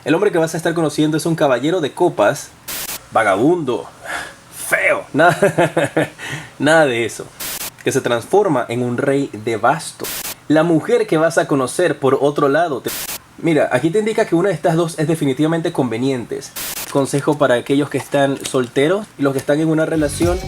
El hombre que vas a estar conociendo es un caballero de copas, vagabundo, feo, nada de eso, que se transforma en un rey de bastos. La mujer que vas a conocer, por otro lado, mira, aquí te indica que una de estas dos es definitivamente conveniente. Consejo para aquellos que están solteros y los que están en una relación.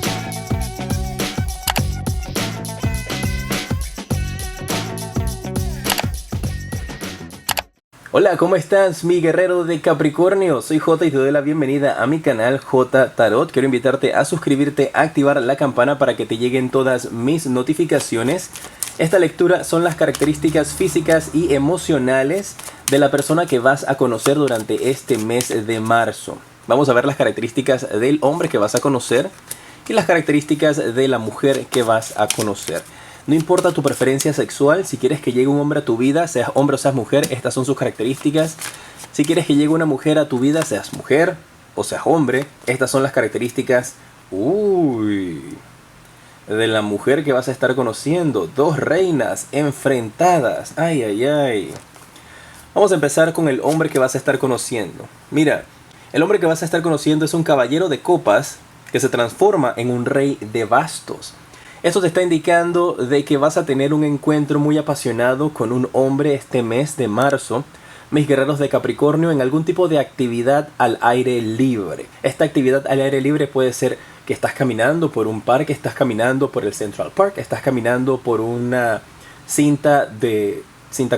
Hola, ¿cómo estás, mi guerrero de Capricornio? Soy J y te doy la bienvenida a mi canal J Tarot. Quiero invitarte a suscribirte, a activar la campana para que te lleguen todas mis notificaciones. Esta lectura son las características físicas y emocionales de la persona que vas a conocer durante este mes de marzo. Vamos a ver las características del hombre que vas a conocer y las características de la mujer que vas a conocer. No importa tu preferencia sexual, si quieres que llegue un hombre a tu vida, seas hombre o seas mujer, estas son sus características. Si quieres que llegue una mujer a tu vida, seas mujer o seas hombre, estas son las características de la mujer que vas a estar conociendo. Dos reinas enfrentadas. Ay, ay, ay. Vamos a empezar con el hombre que vas a estar conociendo. Mira, el hombre que vas a estar conociendo es un caballero de copas que se transforma en un rey de bastos. Esto te está indicando de que vas a tener un encuentro muy apasionado con un hombre este mes de marzo, mis guerreros de Capricornio, en algún tipo de actividad al aire libre. Esta actividad al aire libre puede ser que estás caminando por un parque, estás caminando por el Central Park, estás caminando por una cinta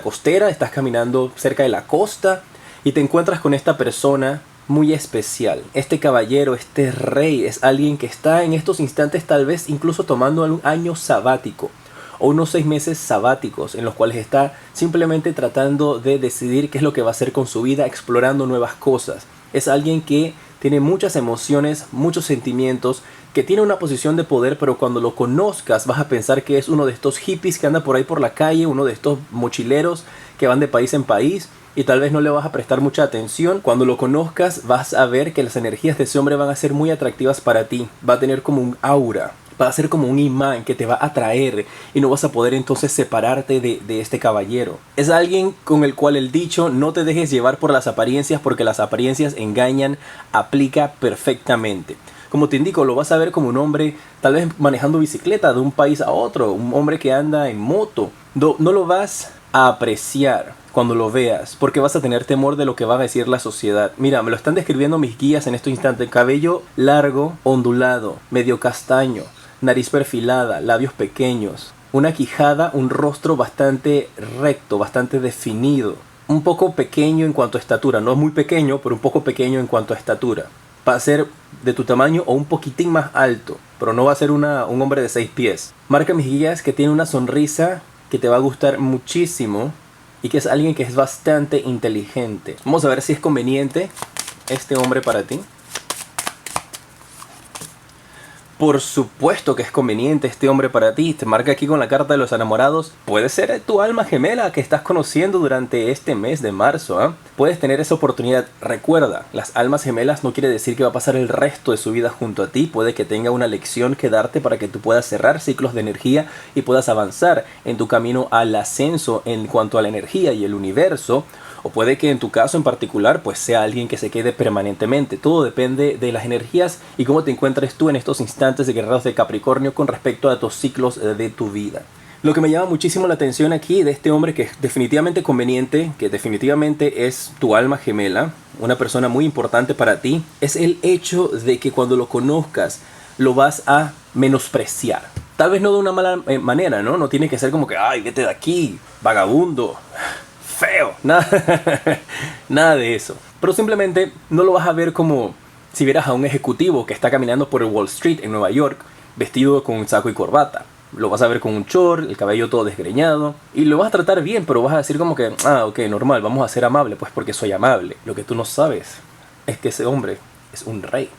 costera, estás caminando cerca de la costa y te encuentras con esta persona muy especial. Este caballero, este rey, es alguien que está en estos instantes tal vez incluso tomando un año sabático o unos 6 meses sabáticos en los cuales está simplemente tratando de decidir qué es lo que va a hacer con su vida, explorando nuevas cosas. Es alguien que tiene muchas emociones, muchos sentimientos, que tiene una posición de poder, pero cuando lo conozcas vas a pensar que es uno de estos hippies que anda por ahí por la calle, uno de estos mochileros que van de país en país, y tal vez no le vas a prestar mucha atención. Cuando lo conozcas vas a ver que las energías de ese hombre van a ser muy atractivas para ti. Va a tener como un aura, va a ser como un imán que te va a atraer y no vas a poder entonces separarte de este caballero. Es alguien con el cual el dicho "no te dejes llevar por las apariencias porque las apariencias engañan" aplica perfectamente. Como te indico, lo vas a ver como un hombre tal vez manejando bicicleta de un país a otro, un hombre que anda en moto. No lo vas a apreciar cuando lo veas, porque vas a tener temor de lo que va a decir la sociedad. Mira, me lo están describiendo mis guías en este instante. Cabello largo, ondulado, medio castaño, nariz perfilada, labios pequeños, una quijada, un rostro bastante recto, bastante definido, un poco pequeño en cuanto a estatura, no es muy pequeño, pero un poco pequeño en cuanto a estatura. Va a ser de tu tamaño o un poquitín más alto, pero no va a ser un hombre de 6 pies. Marca mis guías que tiene una sonrisa que te va a gustar muchísimo y que es alguien que es bastante inteligente. Vamos a ver si es conveniente este hombre para ti. Por supuesto que es conveniente este hombre para ti. Te marca aquí con la carta de los enamorados. Puede ser tu alma gemela que estás conociendo durante este mes de marzo, ¿eh? Puedes tener esa oportunidad. Recuerda, las almas gemelas no quiere decir que va a pasar el resto de su vida junto a ti. Puede que tenga una lección que darte para que tú puedas cerrar ciclos de energía y puedas avanzar en tu camino al ascenso en cuanto a la energía y el universo. O puede que en tu caso en particular pues sea alguien que se quede permanentemente. Todo depende de las energías y cómo te encuentres tú en estos instantes de guerreros de Capricornio con respecto a tus ciclos de tu vida. Lo que me llama muchísimo la atención aquí de este hombre que es definitivamente conveniente, que definitivamente es tu alma gemela, una persona muy importante para ti, es el hecho de que cuando lo conozcas lo vas a menospreciar. Tal vez no de una mala manera, ¿no? No tiene que ser como que, ay, vete de aquí, vagabundo, feo, nada de eso. Pero simplemente no lo vas a ver como si vieras a un ejecutivo que está caminando por el Wall Street en Nueva York vestido con un saco y corbata. Lo vas a ver con un short, el cabello todo desgreñado y lo vas a tratar bien, pero vas a decir como que, ok, normal, vamos a ser amable, pues porque soy amable. Lo que tú no sabes es que ese hombre es un rey.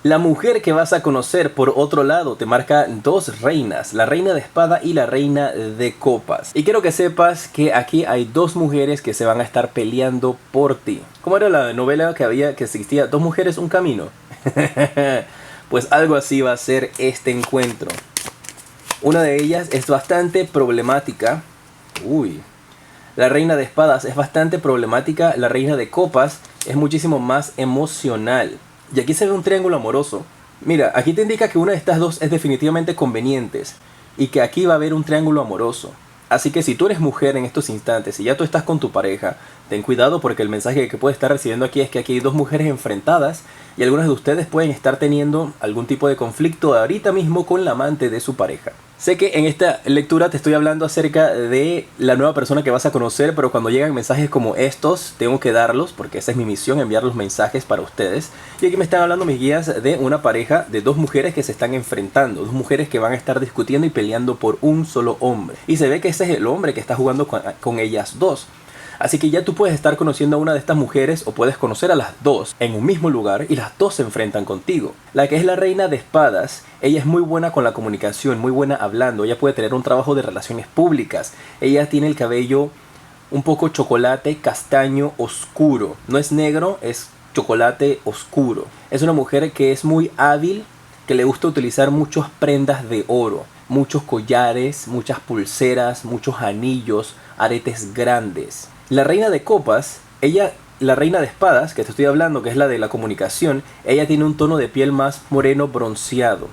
La mujer que vas a conocer, por otro lado, te marca dos reinas, la reina de espada y la reina de copas. Y quiero que sepas que aquí hay dos mujeres que se van a estar peleando por ti. ¿Cómo era la novela que existía? Dos mujeres, un camino. Pues algo así va a ser este encuentro. Una de ellas es bastante problemática. La reina de espadas es bastante problemática. La reina de copas es muchísimo más emocional. Y aquí se ve un triángulo amoroso. Mira, aquí te indica que una de estas dos es definitivamente conveniente y que aquí va a haber un triángulo amoroso. Así que si tú eres mujer en estos instantes y ya tú estás con tu pareja, ten cuidado porque el mensaje que puedes estar recibiendo aquí es que aquí hay dos mujeres enfrentadas y algunas de ustedes pueden estar teniendo algún tipo de conflicto ahorita mismo con la amante de su pareja. Sé que en esta lectura te estoy hablando acerca de la nueva persona que vas a conocer, pero cuando llegan mensajes como estos, tengo que darlos porque esa es mi misión, enviar los mensajes para ustedes. Y aquí me están hablando mis guías de una pareja de dos mujeres que se están enfrentando, dos mujeres que van a estar discutiendo y peleando por un solo hombre. Y se ve que ese es el hombre que está jugando con ellas dos. Así que ya tú puedes estar conociendo a una de estas mujeres o puedes conocer a las dos en un mismo lugar y las dos se enfrentan contigo. La que es la reina de espadas, ella es muy buena con la comunicación, muy buena hablando. Ella puede tener un trabajo de relaciones públicas. Ella tiene el cabello un poco chocolate, castaño, oscuro. No es negro, es chocolate oscuro. Es una mujer que es muy hábil, que le gusta utilizar muchas prendas de oro. Muchos collares, muchas pulseras, muchos anillos, aretes grandes. La reina de copas, la reina de espadas, que te estoy hablando, que es la de la comunicación, ella tiene un tono de piel más moreno bronceado.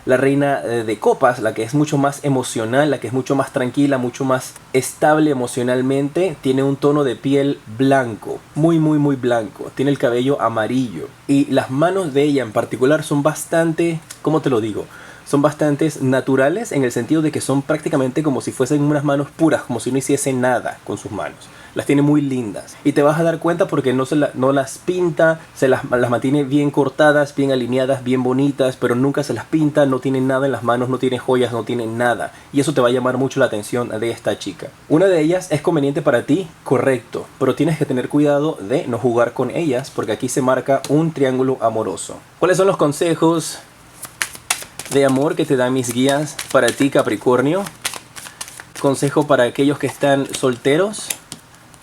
La reina de copas, la que es mucho más emocional, la que es mucho más tranquila, mucho más estable emocionalmente, tiene un tono de piel blanco, muy blanco. Tiene el cabello amarillo. Y las manos de ella en particular son bastante, ¿cómo te lo digo? Son bastante naturales en el sentido de que son prácticamente como si fuesen unas manos puras, como si no hiciese nada con sus manos. Las tiene muy lindas. Y te vas a dar cuenta porque no las pinta, las mantiene bien cortadas, bien alineadas, bien bonitas, pero nunca se las pinta, no tiene nada en las manos, no tiene joyas, no tiene nada. Y eso te va a llamar mucho la atención de esta chica. Una de ellas es conveniente para ti, correcto, pero tienes que tener cuidado de no jugar con ellas porque aquí se marca un triángulo amoroso. ¿Cuáles son los consejos de amor que te dan mis guías para ti, Capricornio? Consejo para aquellos que están solteros: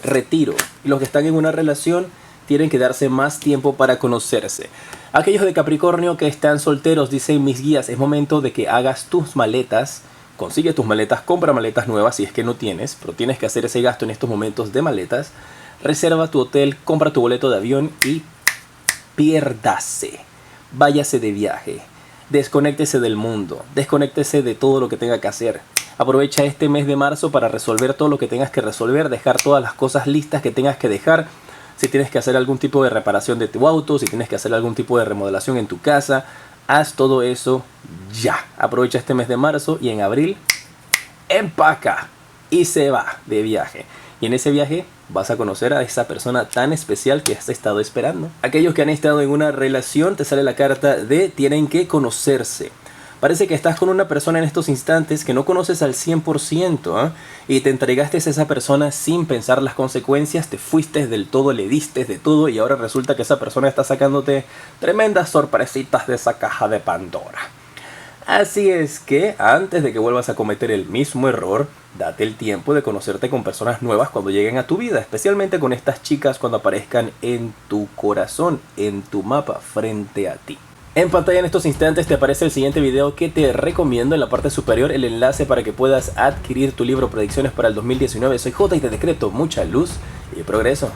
retiro. Y los que están en una relación tienen que darse más tiempo para conocerse. Aquellos de Capricornio que están solteros, dicen mis guías, es momento de que hagas tus maletas. Consigue tus maletas, compra maletas nuevas si es que no tienes, pero tienes que hacer ese gasto en estos momentos de maletas. Reserva tu hotel, compra tu boleto de avión y piérdase. Váyase de viaje. Desconéctese del mundo, desconéctese de todo lo que tenga que hacer. Aprovecha este mes de marzo para resolver todo lo que tengas que resolver, dejar todas las cosas listas que tengas que dejar. Si tienes que hacer algún tipo de reparación de tu auto, si tienes que hacer algún tipo de remodelación en tu casa, haz todo eso ya. Aprovecha este mes de marzo y en abril empaca y se va de viaje. Y en ese viaje vas a conocer a esa persona tan especial que has estado esperando. Aquellos que han estado en una relación, te sale la carta de tienen que conocerse. Parece que estás con una persona en estos instantes que no conoces al 100%, y te entregaste a esa persona sin pensar las consecuencias, te fuiste del todo, le diste de todo y ahora resulta que esa persona está sacándote tremendas sorpresitas de esa caja de Pandora. Así es que antes de que vuelvas a cometer el mismo error, date el tiempo de conocerte con personas nuevas cuando lleguen a tu vida, especialmente con estas chicas cuando aparezcan en tu corazón, en tu mapa, frente a ti. En pantalla en estos instantes te aparece el siguiente video que te recomiendo. En la parte superior el enlace para que puedas adquirir tu libro Predicciones para el 2019. Soy J y te decreto mucha luz y progreso.